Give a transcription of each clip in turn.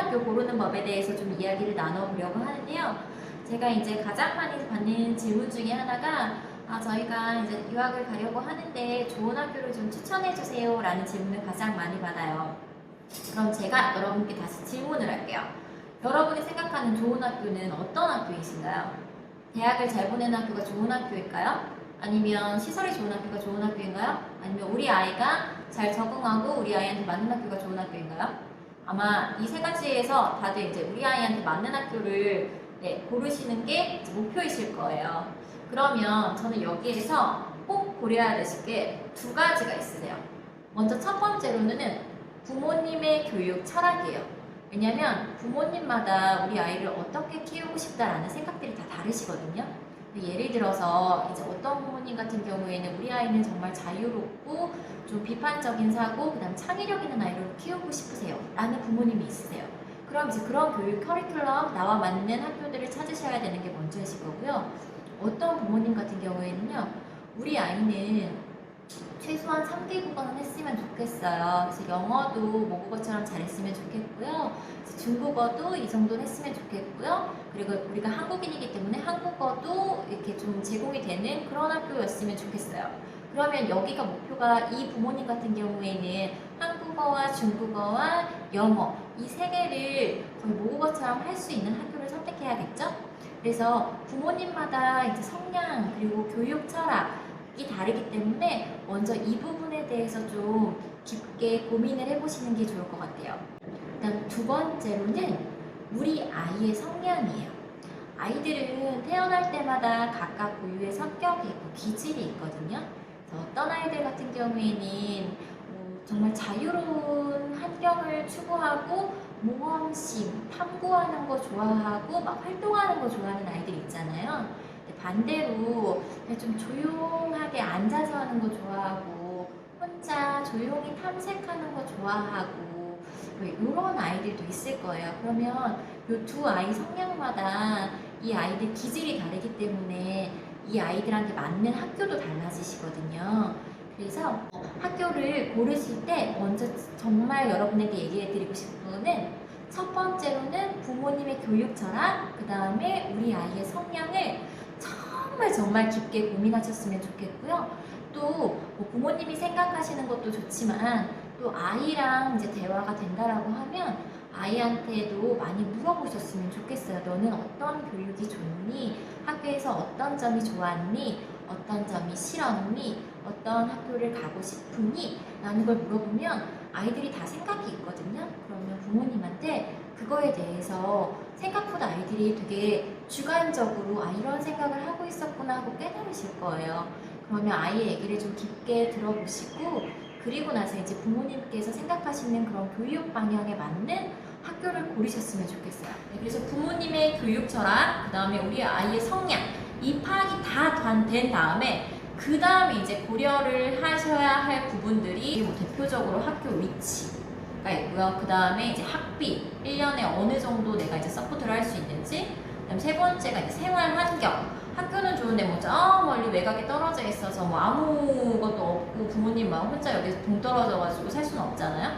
학교 고르는 법에 대해서 좀 이야기를 나눠보려고 하는데요. 제가 이제 가장 많이 받는 질문 중에 하나가 저희가 이제 유학을 가려고 하는데 좋은 학교를 좀 추천해 주세요 라는 질문을 가장 많이 받아요. 그럼 제가 여러분께 다시 질문을 할게요. 여러분이 생각하는 좋은 학교는 어떤 학교이신가요? 대학을 잘 보내는 학교가 좋은 학교일까요? 아니면 시설이 좋은 학교가 좋은 학교인가요? 아니면 우리 아이가 잘 적응하고 우리 아이한테 맞는 학교가 좋은 학교인가요? 아마 이 세 가지에서 다들 이제 우리 아이한테 맞는 학교를 고르시는 게 목표이실 거예요. 그러면 저는 여기에서 꼭 고려해야 되실 게 두 가지가 있으세요. 먼저 첫 번째로는 부모님의 교육 철학이에요. 왜냐면 부모님마다 우리 아이를 어떻게 키우고 싶다라는 생각들이 다 다르시거든요. 예를 들어서 이제 어떤 부모님 같은 경우에는 우리 아이는 정말 자유롭고 좀 비판적인 사고, 그다음 창의력 있는 아이를 키우고 싶으세요 라는 부모님이 있으세요. 그럼 이제 그런 교육 커리큘럼 나와 맞는 학교들을 찾으셔야 되는 게 먼저이실 거고요. 어떤 부모님 같은 경우에는요, 우리 아이는 최소한 3개 국어는 했으면 좋겠어요. 그래서 영어도 모국어처럼 잘했으면 좋겠고요. 중국어도 이 정도는 했으면 좋겠고요. 그리고 우리가 한국인이기 때문에 한국어도 이렇게 좀 제공이 되는 그런 학교였으면 좋겠어요. 그러면 여기가 목표가 이 부모님 같은 경우에는 한국어와 중국어와 영어 이 세 개를 거의 모국어처럼 할 수 있는 학교를 선택해야겠죠? 그래서 부모님마다 이제 성향 그리고 교육 철학이 다르기 때문에 먼저 이 부분에 대해서 좀 깊게 고민을 해보시는 게 좋을 것 같아요. 일단 두 번째로는 우리 아이의 성향이에요. 아이들은 태어날 때마다 각각 고유의 성격이 있고 기질이 있거든요. 어떤 아이들 같은 경우에는 정말 자유로운 환경을 추구하고 모험심, 탐구하는 거 좋아하고 막 활동하는 거 좋아하는 아이들 있잖아요. 반대로 좀 조용하게 앉아서 하는 거 좋아하고 혼자 조용히 탐색하는 거 좋아하고 이런 아이들도 있을 거예요. 그러면 이 두 아이 성향마다 이 아이들 기질이 다르기 때문에 이 아이들한테 맞는 학교도 달라지시거든요. 그래서 학교를 고르실 때 먼저 정말 여러분에게 얘기해 드리고 싶은 거는 첫 번째로는 부모님의 교육 철학, 그 다음에 우리 아이의 성향을 정말 깊게 고민하셨으면 좋겠고요. 또 부모님이 생각하시는 것도 좋지만 또 아이랑 이제 대화가 된다라고 하면 아이한테도 많이 물어보셨으면 좋겠어요. 너는 어떤 교육이 좋니? 학교에서 어떤 점이 좋았니? 어떤 점이 싫었니? 어떤 학교를 가고 싶으니? 라는 걸 물어보면 아이들이 다 생각이 있거든요. 그러면 부모님한테 그거에 대해서 생각보다 아이들이 되게 주관적으로 이런 생각을 하고 있었구나 하고 깨달으실 거예요. 그러면 아이의 얘기를 좀 깊게 들어보시고 그리고 나서 이제 부모님께서 생각하시는 그런 교육 방향에 맞는 학교를 고르셨으면 좋겠어요. 그래서 부모님의 교육 철학, 그 다음에 우리 아이의 성향, 이 파악이 다 된 다음에 그 다음에 이제 고려를 하셔야 할 부분들이 대표적으로 학교 위치가 있고요. 그 다음에 이제 학비, 1년에 어느 정도 내가 이제 서포트를 할 수 있는지, 그다음 세 번째가 이제 생활 환경. 학교는 좋은데 뭐 저 멀리 외곽에 떨어져 있어서 뭐 아무것도 없고 부모님 막 혼자 여기서 동떨어져가지고 살 수는 없잖아요.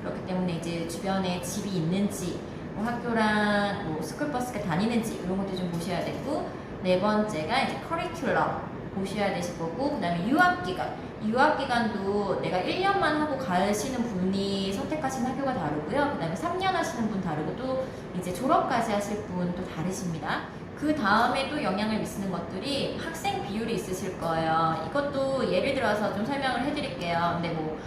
그렇기 때문에 이제 주변에 집이 있는지, 뭐 학교랑 뭐 스쿨버스가 다니는지 이런 것도 좀 보셔야 되고, 네 번째가 이제 커리큘럼 보셔야 되실 거고, 그 다음에 유학기간도 내가 1년만 하고 가시는 분이 선택하신 학교가 다르고요. 그 다음에 3년 하시는 분 다르고 또 이제 졸업까지 하실 분 또 다르십니다. 그 다음에 또 영향을 미치는 것들이 학생 비율이 있으실 거예요. 이것도 예를 들어서 좀 설명을 해드릴게요. 근데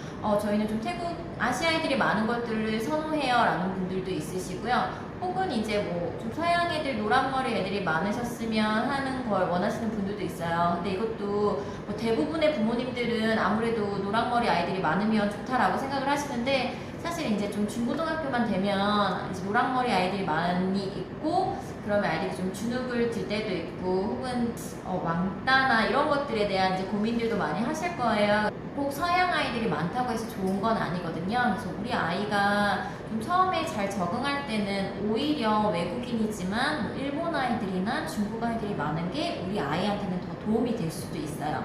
저희는 좀 태국 아시아인들이 많은 것들을 선호해요 라는 분들도 있으시고요. 혹은 이제 좀 서양 애들, 노란머리 애들이 많으셨으면 하는 걸 원하시는 분들도 있어요. 근데 이것도 대부분의 부모님들은 아무래도 노란머리 아이들이 많으면 좋다라고 생각을 하시는데, 사실 이제 좀 중고등학교만 되면 이제 노란머리 아이들이 많이 있고, 그러면 아이들이 좀 주눅을 들 때도 있고, 혹은 왕따나 이런 것들에 대한 이제 고민들도 많이 하실 거예요. 꼭 서양 아이들이 많다고 해서 좋은 건 아니거든요. 그래서 우리 아이가 좀 처음에 잘 적응할 때는 오히려 외국인이지만 일본 아이들이나 중국 아이들이 많은 게 우리 아이한테는 더 도움이 될 수도 있어요.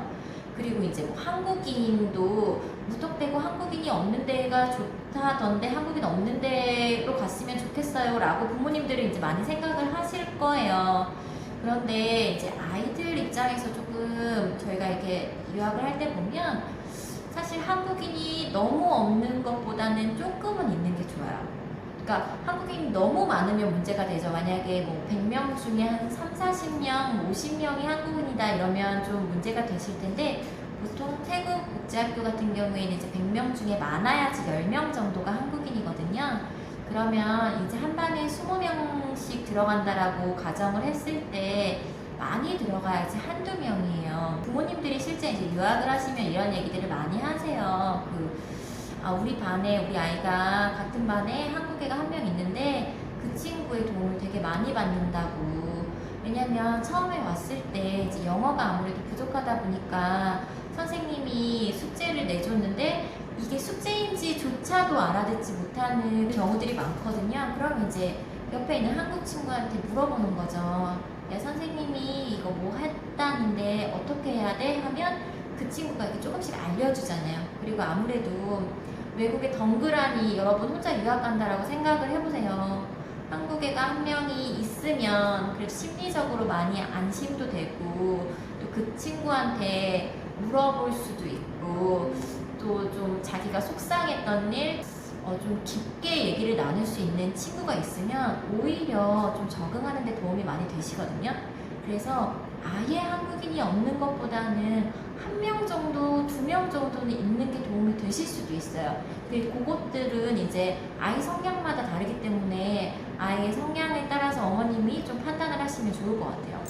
그리고 이제 뭐 한국인도 무턱대고 한국인이 없는 데가 좋다던데 한국인 없는 데로 갔으면 좋겠어요 라고 부모님들은 이제 많이 생각을 하실 거예요. 그런데 이제 아이들 입장에서 조금 저희가 이렇게 유학을 할 때 보면 사실 한국인이 너무 없는 것보다는 조금은 있는 게 좋아요. 그러니까 한국인이 너무 많으면 문제가 되죠. 만약에 뭐 100명 중에 한 3, 40명, 50명이 한국인이다 이러면 좀 문제가 되실 텐데 보통 태국 국제학교 같은 경우에는 이제 100명 중에 많아야지 10명 정도가 한국인이거든요. 그러면 이제 한 반에 20명씩 들어간다라고 가정을 했을 때 많이 들어가야지 한두 명이에요. 부모님들이 실제 이제 유학을 하시면 이런 얘기들을 많이 하세요. 우리 반에 우리 아이가 같은 반에 한국 애가 한 명 있는데 그 친구의 도움을 되게 많이 받는다고. 왜냐면 처음에 왔을 때 이제 영어가 아무래도 부족하다 보니까 선생님이 숙제를 내줬는데 이게 숙제인지조차도 알아듣지 못하는 경우들이 많거든요. 그럼 이제 옆에 있는 한국 친구한테 물어보는 거죠. 야, 선생님이 이거 뭐 했다는데 어떻게 해야 돼? 하면 그 친구가 이렇게 조금씩 알려주잖아요. 그리고 아무래도 외국에 덩그라니 여러분 혼자 유학 간다라고 생각을 해보세요. 한국 애가 한 명이 있으면 그래도 심리적으로 많이 안심도 되고 또 그 친구한테 물어볼 수도 있고 또 좀 자기가 속상했던 일 좀 깊게 얘기를 나눌 수 있는 친구가 있으면 오히려 좀 적응하는 데 도움이 많이 되시거든요. 그래서 아예 한국인이 없는 것보다는 한 명 정도, 2명 정도는 있는 게 도움이 되실 수도 있어요. 근데 그것들은 이제 아이 성향마다 다르기 때문에 아이의 성향에 따라서 어머님이 좀 판단을 하시면 좋을 것 같아요.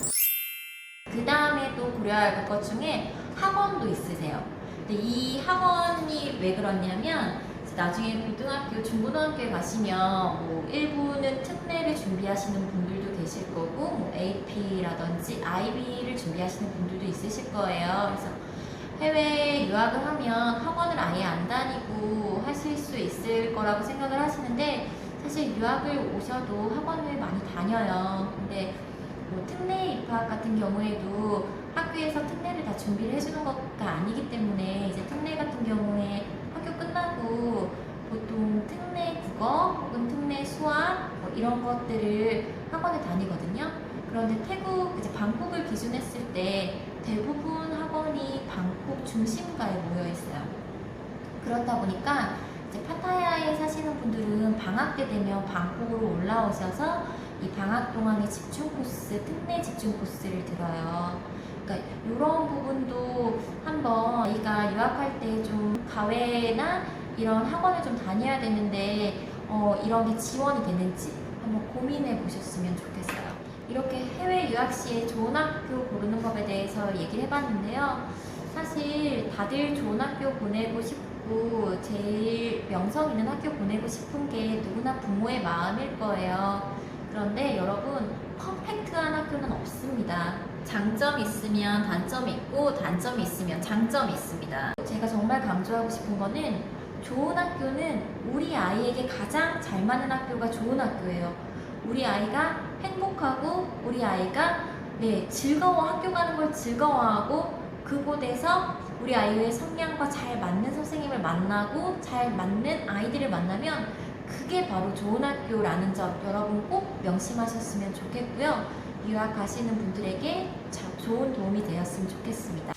그 다음에 또 고려해야 할 것 중에 학원도 있으세요. 근데 이 학원이 왜 그러냐면 나중에 고등학교, 중고등학교에 가시면 뭐 일부는 특례를 준비하시는 분들도 계실 거고 뭐 AP라든지 IB를 준비하시는 분들도 있으실 거예요. 그래서 해외 유학을 하면 학원을 아예 안 다니고 하실 수 있을 거라고 생각을 하시는데 사실 유학을 오셔도 학원을 많이 다녀요. 근데 뭐 특례 입학 같은 경우에도 학교에서 특례를 다 준비를 해주는 것가 아니기 때문에 이제 특례 같은 경우에 학교 끝나고 보통 특례 국어 혹은 특례 수학 뭐 이런 것들을 학원에 다니거든요. 그런데 태국 이제 방콕을 기준했을 때 대부분 학원이 방콕 중심가에 모여 있어요. 그렇다 보니까 이제 파타야에 사시는 분들은 방학 때 되면 방콕으로 올라오셔서 이 방학 동안의 집중 코스, 특례 집중 코스를 들어요. 그러니까 이런 부분도 한번 아이가 유학할 때 좀 과외나 이런 학원을 좀 다녀야 되는데 이런 게 지원이 되는지 한번 고민해 보셨으면 좋겠어요. 이렇게 해외 유학 시에 좋은 학교 고르는 법에 대해서 얘기를 해봤는데요. 사실 다들 좋은 학교 보내고 싶고 제일 명성 있는 학교 보내고 싶은 게 누구나 부모의 마음일 거예요. 그런데 여러분 퍼펙트한 학교는 없습니다. 장점이 있으면 단점이 있고 단점이 있으면 장점이 있습니다. 제가 정말 강조하고 싶은 거는 좋은 학교는 우리 아이에게 가장 잘 맞는 학교가 좋은 학교예요. 우리 아이가 행복하고 우리 아이가 즐거워 학교 가는 걸 즐거워하고 그곳에서 우리 아이의 성향과 잘 맞는 선생님을 만나고 잘 맞는 아이들을 만나면 그게 바로 좋은 학교라는 점 여러분 꼭 명심하셨으면 좋겠고요. 유학 가시는 분들에게 좋은 도움이 되었으면 좋겠습니다.